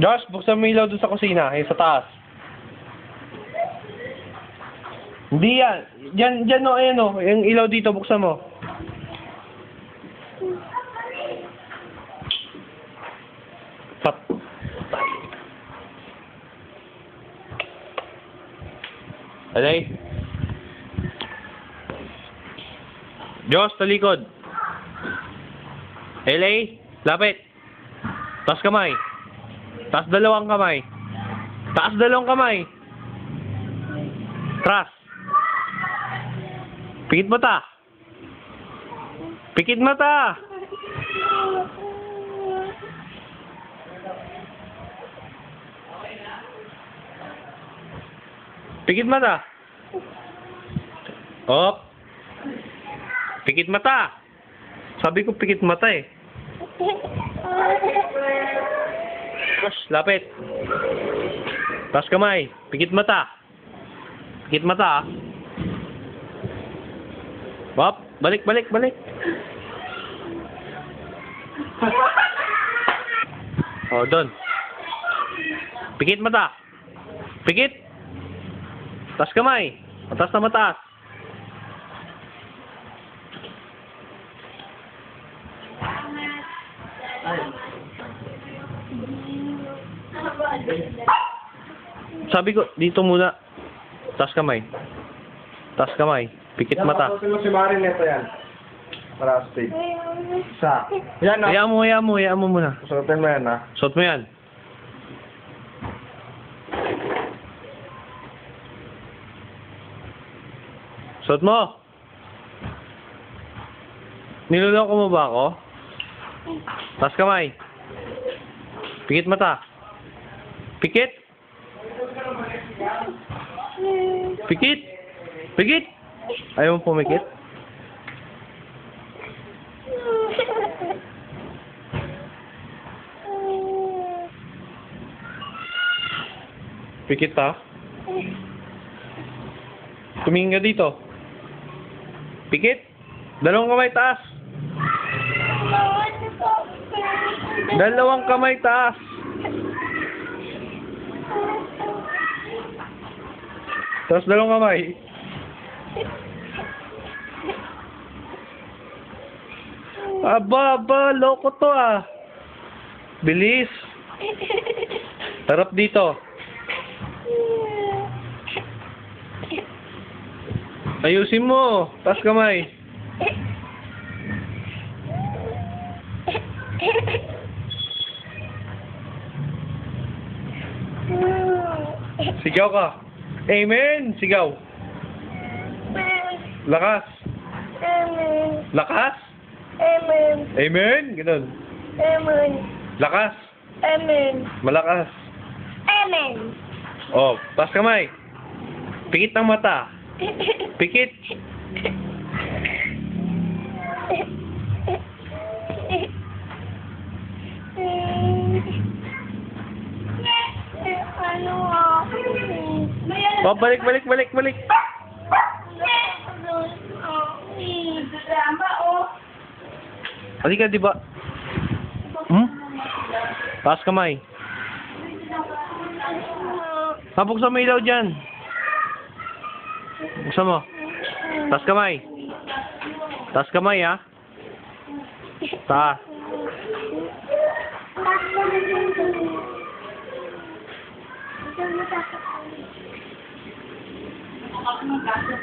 Josh, buksan mo ilaw doon sa kusina, sa taas. Hindi yan. Diyan no, ayan o. Yung ilaw dito, buksan mo. Pat. Alay. Josh, talikod. LA, lapit. Taas kamay. Taas dalawang kamay. Taas dalawang kamay. Tras. Pikit mata. Pikit mata. Pikit mata. Op. Pikit mata. Sabi ko pikit mata eh. Gosh, lapit. Taas kamay. Pikit mata. Pikit mata. Bop, balik. Oh, doon. Pikit mata. Pikit. Taas kamay. Mataas na mataas. Sabi ko, dito muna. Taas kamay. Taas kamay. Pikit mata. Yan, si Marin neto yan. Para stage. Isa. Yan, no? Hayaan mo muna. Suotin mo yan, ha? Suot mo yan. Suot mo. Niloloko mo ba ako? Taas kamay. Pikit mata. Pikit. Pikit. Pikit. Ayaw mo pumikit? Pikit pa? Tumingin ka dito. Pikit. Dalawang kamay taas. Dalawang kamay taas. Tapos dalawang kamay. Aba, loko to ah. Bilis. Harap dito. Ayusin mo. Taas kamay. Sigaw ka. Amen. Sigaw. Lakas. Amen. Lakas. Amen. Amen. Ganun. Amen. Lakas. Amen. Malakas. Amen. Oh, taas kamay. Pikit ng mata. Pikit. Ano ako? Oh, balik. Halika, di ba? Taas kamay. Buksan mo ilaw dyan. Buksan mo. Taas kamay. Taas kamay, ha? Taas.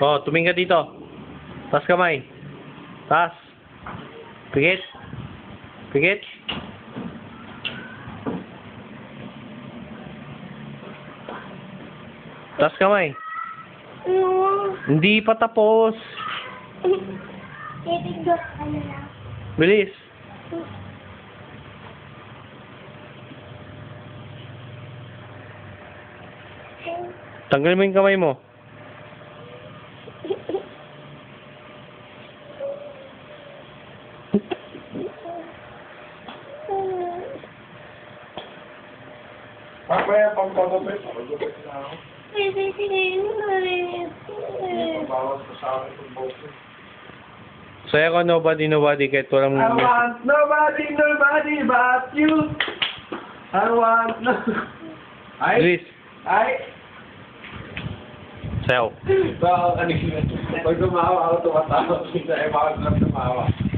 Oh, tumingin ka dito. Taas kamay. Taas. Pikit. Pikit. Taas kamay. Hindi pa tapos. Bilis. Tanggalin mo yung kamay mo. Ako yan, pang-pagupit. Pagupit na ako. Bawas ko sa akin itong boses. Saya ko nobody kahit walang... I want nobody but you. Arwan. Ay. Luis. Ay. Sayaw. So, ano yun? Pag tumawa ako, tumatawa. Kasi ay bakit lang tumawa.